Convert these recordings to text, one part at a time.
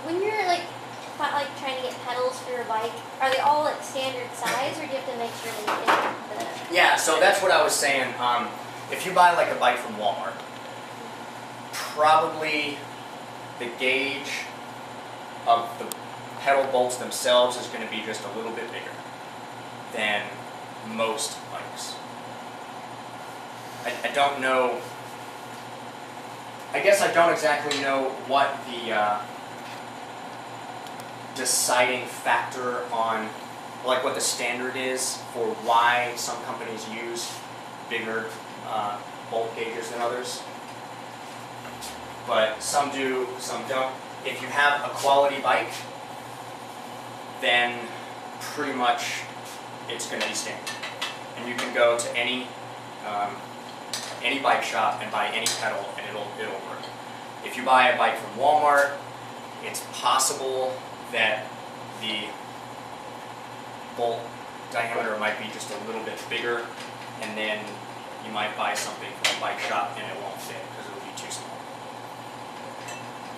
When you're like trying to get pedals for your bike, are they all like standard size, or do you have to make sure they fit the? Yeah, so that's what I was saying. If you buy like a bike from Walmart, probably the gauge of the pedal bolts themselves is going to be just a little bit bigger than most bikes. I don't know. I guess I don't exactly know what the deciding factor on, like, what the standard is for why some companies use bigger bolt gauges than others. But some do, some don't. If you have a quality bike, then pretty much it's going to be standard. And you can go to any bike shop and buy any pedal, and it'll work. If you buy a bike from Walmart, it's possible that the bolt diameter might be just a little bit bigger, and then you might buy something from a bike shop and it won't fit because it'll be too small.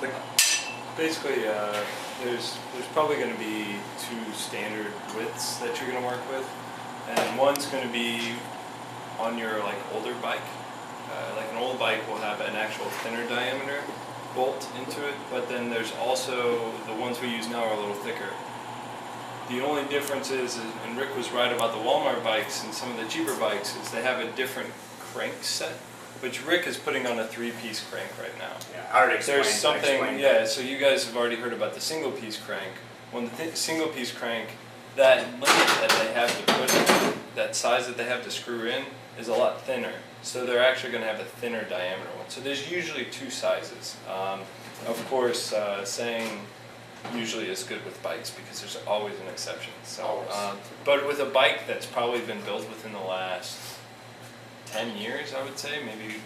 But basically, there's probably going to be two standard widths that you're going to work with, and one's going to be on your like older bike. Like an old bike will have an actual thinner diameter bolt into it, but then there's also the ones we use now are a little thicker. The only difference is, and Rick was right about the Walmart bikes and some of the cheaper bikes, is they have a different crank set, which Rick is putting on a 3-piece crank right now. yeah, I already explained. There's something, yeah, so you guys have already heard about the single-piece crank. When the single-piece crank, that limit that they have to put in, that size that they have to screw in, is a lot thinner. So they're actually going to have a thinner diameter one. So there's usually two sizes. Of course, saying usually is good with bikes because there's always an exception. So, but with a bike that's probably been built within the last 10 years, I would say, maybe,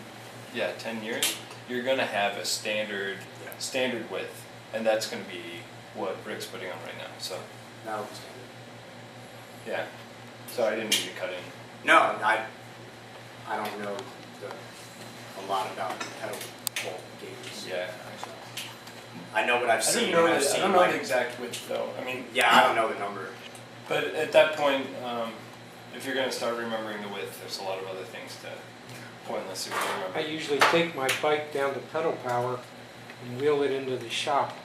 yeah, 10 years, you're going to have a standard width, and that's going to be what Rick's putting on right now. So, No, yeah. So I didn't need to cut in. no, I don't know a lot about pedal bolt gauges. Yeah. I know what I've seen. I don't know the exact width though. I mean, yeah, I don't know the number. but at that point, if you're going to start remembering the width, there's a lot of other things to pointlessly remember. I usually take my bike down to Pedal Power and wheel it into the shop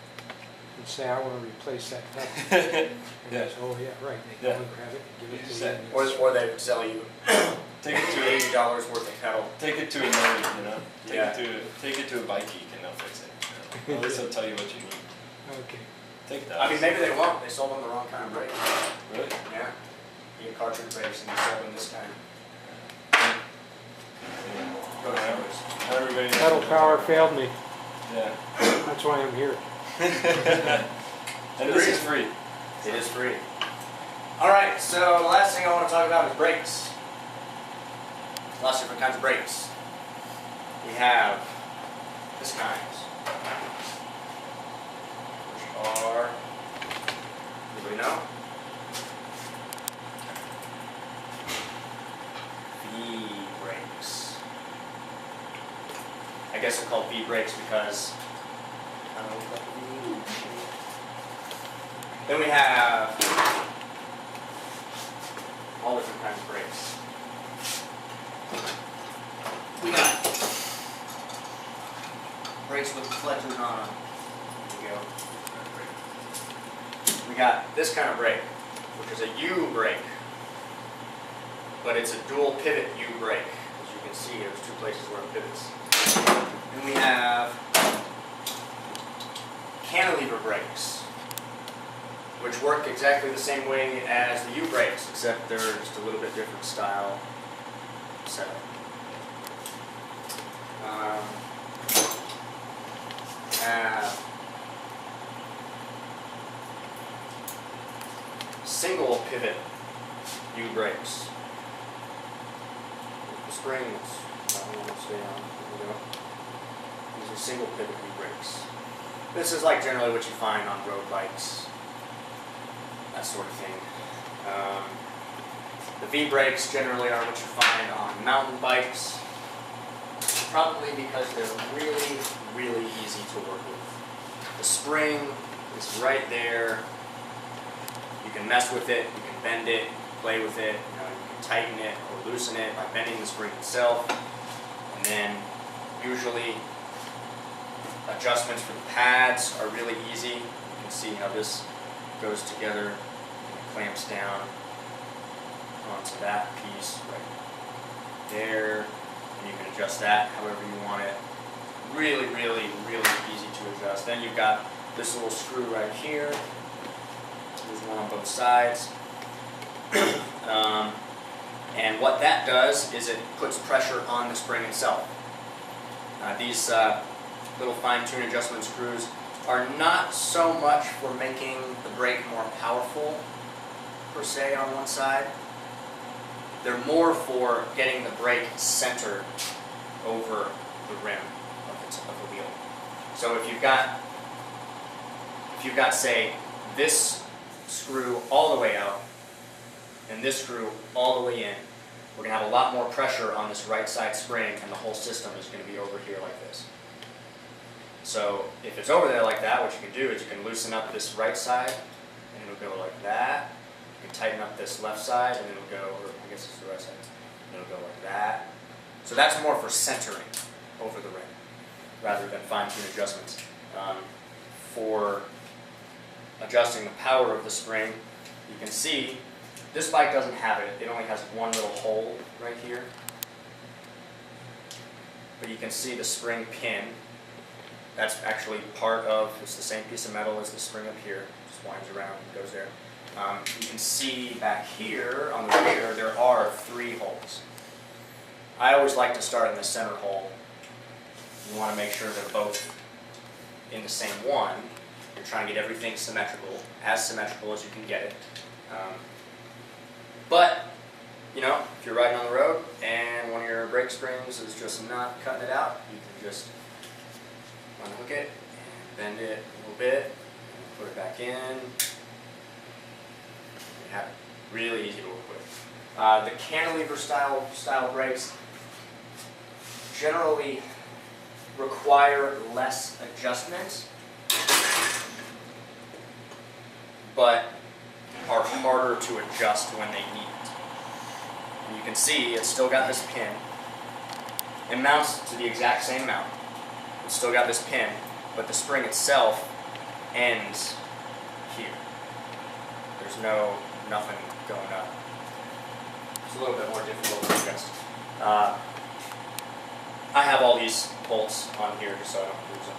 and say, I want to replace that pedal. And Yeah. they say, oh yeah, right. They go and grab it and give it to you. Or they would sell you Take it to $80 worth of pedal. take it to a nerd, you know. Yeah. Take it to a bike geek and they'll fix it. You know? At least they'll tell you what you need. Okay. Take that. I mean, maybe they won't. They sold them the wrong kind of brake. Really? Yeah. You get cartridge brakes and you sell them this kind. Go to numbers. Everybody. Pedal Power failed me. Yeah. That's why I'm here. And this is free. It is free. Alright, so the last thing I want to talk about is brakes. Lots of different kinds of brakes. We have this kind, which are, anybody know? V-brakes. I guess they're called V-brakes because I don't know what the V. Then we have all different kinds of brakes. We got brakes with reflectors on them. There we go. We got this kind of brake, which is a U brake, but it's a dual pivot U brake. As you can see, there's two places where it pivots. Then we have cantilever brakes, which work exactly the same way as the U brakes, except they're just a little bit different style setup. Have single pivot U brakes. The springs, I want to stay on. There we go. These are single pivot U brakes. This is like generally what you find on road bikes, that sort of thing. The V-brakes generally are what you find on mountain bikes, probably because they're really, really easy to work with. The spring, the is right there. You can mess with it, you can bend it, play with it, you can tighten it or loosen it by bending the spring itself. And then usually adjustments for the pads are really easy. You can see how this goes together and clamps down onto that piece right there. And you can adjust that however you want it. Really, really, really easy to adjust. Then you've got this little screw right here. There's one on both sides. And what that does is it puts pressure on the spring itself. These little fine-tune adjustment screws are not so much for making the brake more powerful, per se, on one side. They're more for getting the brake centered over the rim of the wheel. So if you've got, say, this screw all the way out and this screw all the way in, we're going to have a lot more pressure on this right side spring, and the whole system is going to be over here like this. So if it's over there like that, what you can do is you can loosen up this right side, and it'll go like that. You can tighten up this left side, and it'll go, or I guess it's the right side, and it'll go like that. So that's more for centering over the rim, rather than fine-tune adjustments. For adjusting the power of the spring, you can see this bike doesn't have it. It only has one little hole right here. But you can see the spring pin. That's actually part of, it's the same piece of metal as the spring up here. Just winds around and goes there. You can see back here on the rear, there are 3 holes. I always like to start in the center hole. You want to make sure they're both in the same one. You're trying to get everything symmetrical as you can get it. But, if you're riding on the road and one of your brake springs is just not cutting it out, you can just unhook it and bend it a little bit, and put it back in. You have it. Really easy to work with. The cantilever style brakes generally require less adjustment, but are harder to adjust when they need it. And you can see it's still got this pin. It mounts to the exact same mount. It's still got this pin, but the spring itself ends here. There's nothing going up. It's a little bit more difficult to adjust. I have all these bolts on here just so I don't lose them.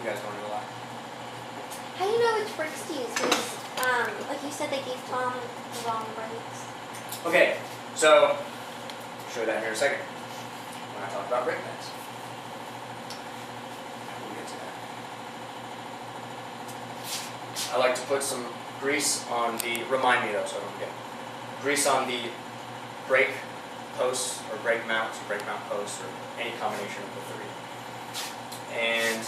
You guys want to go live? How do you know which brakes to use? Because, like you said, they gave Tom the wrong brakes. Okay, so I'll show you that here in a second when I talk about brake pads. We'll get to that. I like to put some grease on the, remind me though so I don't forget, grease on the brake posts or brake mounts or brake mount posts or any combination of the 3. And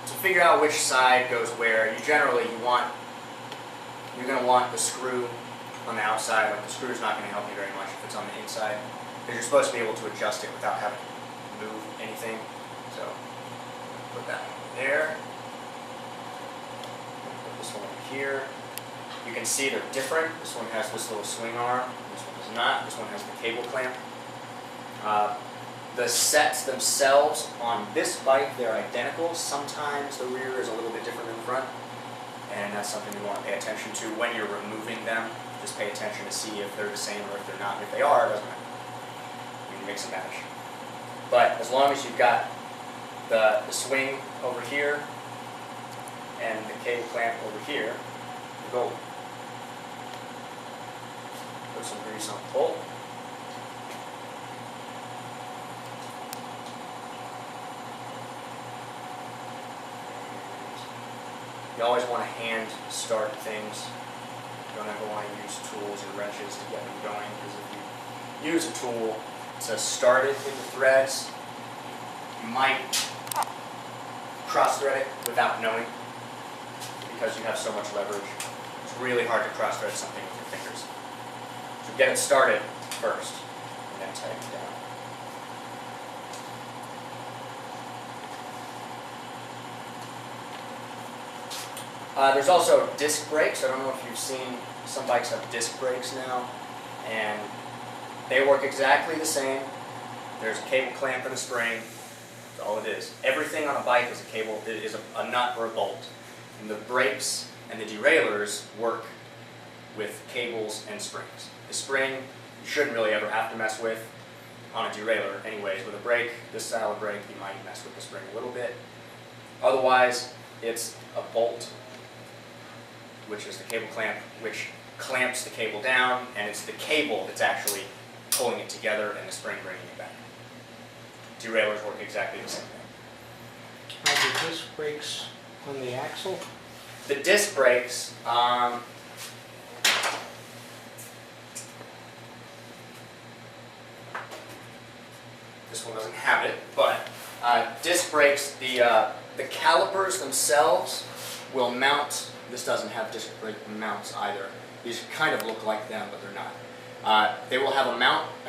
to figure out which side goes where, you're going to want the screw on the outside. Like, the screw is not going to help you very much if it's on the inside, because you're supposed to be able to adjust it without having to move anything. So put that one there. Put this one over here. You can see they're different. This one has this little swing arm. This one does not. This one has the cable clamp. The sets themselves on this bike, they're identical. Sometimes the rear is a little bit different than the front, and that's something you want to pay attention to when you're removing them. Just pay attention to see if they're the same or if they're not. If they are, it doesn't matter. You can mix and match. But as long as you've got the swing over here and the cable clamp over here, you're golden. Put some grease on the bolt. You always want to hand start things. You don't ever want to use tools or wrenches to get them going, because if you use a tool to start it in the threads, you might cross-thread it without knowing because you have so much leverage. It's really hard to cross-thread something with your fingers. So get it started first, and then tighten it down. There's also disc brakes. I don't know if you've seen, some bikes have disc brakes now, and they work exactly the same. There's a cable clamp and a spring. That's all it is. Everything on a bike is a cable, is a nut or a bolt. And the brakes and the derailleurs work with cables and springs. The spring you shouldn't really ever have to mess with on a derailleur anyways. With a brake, this style of brake, you might mess with the spring a little bit. Otherwise, it's a bolt, which is the cable clamp, which clamps the cable down, and it's the cable that's actually pulling it together and the spring bringing it back. Derailleurs work exactly the same way. Are the disc brakes on the axle? The disc brakes, this one doesn't have it, but disc brakes, the calipers themselves will mount. This doesn't have disc brake mounts either. These kind of look like them, but they're not. They will have a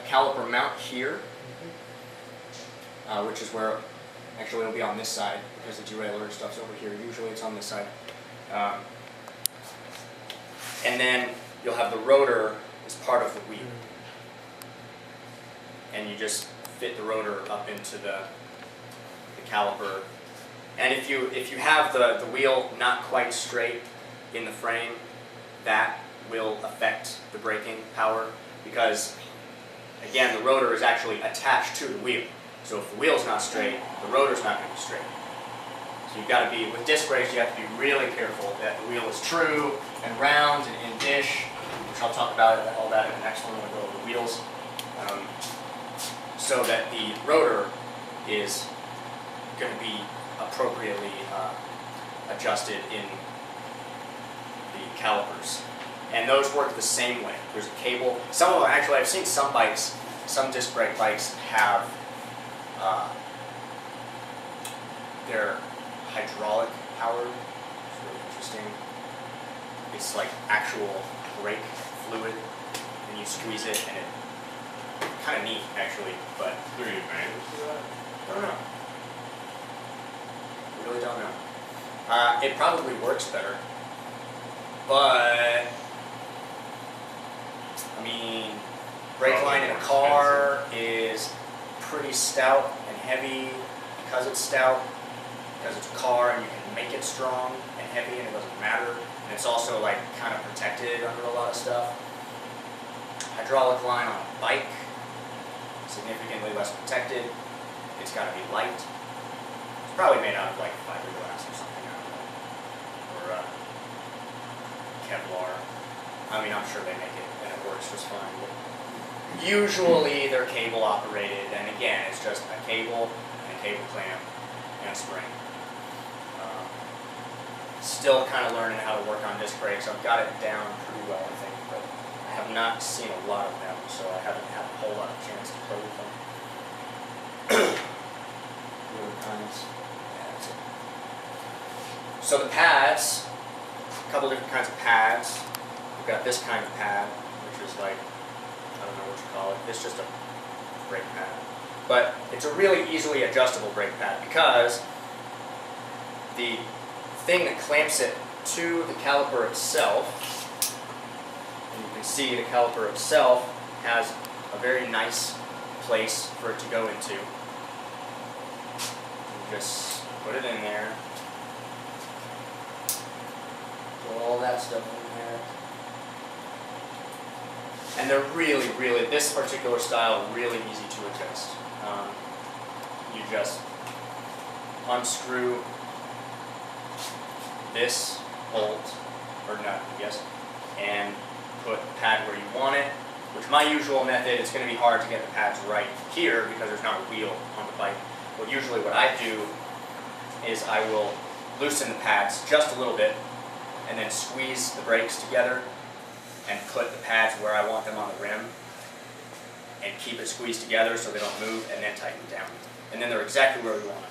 caliper mount here, which is where, actually it'll be on this side because the derailleur and stuff's over here. Usually it's on this side. And then you'll have the rotor as part of the wheel. And you just fit the rotor up into the caliper. And if you have the wheel not quite straight in the frame, that will affect the braking power because, again, the rotor is actually attached to the wheel. So if the wheel's not straight, the rotor's not going to be straight. So you've got to be, with disc brakes, you have to be really careful that the wheel is true and round and in dish, which I'll talk about all that in the next one when we go over the wheels, so that the rotor is going to be appropriately adjusted in the calipers. And those work the same way. There's a cable. Some of them, actually, I've seen some bikes, some disc brake bikes have they're hydraulic powered. It's really interesting. It's like actual brake fluid, and you squeeze it, and it kind of neat actually. But Is there any advantage to that? I don't know. I really don't know. It probably works better, but I mean, brake line in a car is pretty stout and heavy because it's stout, because it's a car and you can make it strong and heavy and it doesn't matter. And it's also like kind of protected under a lot of stuff. Hydraulic line on a bike, significantly less protected. It's got to be light. It's probably made out of like fiberglass or something, I don't know. Or Kevlar. I mean, I'm sure they make it and it works just fine. But usually they're cable operated, and again, it's just a cable and a cable clamp and a spring. Still kind of learning how to work on disc brakes. I've got it down pretty well, I think, but I have not seen a lot of them, so I haven't had a whole lot of chance to play with them. The other kinds. Yeah, that's it. So the pads, a couple different kinds of pads. We've got this kind of pad, which is like, I don't know what you call it. It's just a brake pad. But it's a really easily adjustable brake pad because the thing that clamps it to the caliper itself, and you can see the caliper itself has a very nice place for it to go into. You just put it in there, put all that stuff in there, and they're really, this particular style, really easy to adjust. You just unscrew this bolt, or nut, I guess, and put the pad where you want it, which my usual method, it's going to be hard to get the pads right here because there's not a wheel on the bike. But usually what I do is I will loosen the pads just a little bit and then squeeze the brakes together and put the pads where I want them on the rim and keep it squeezed together so they don't move, and then tighten it down. And then they're exactly where we want them.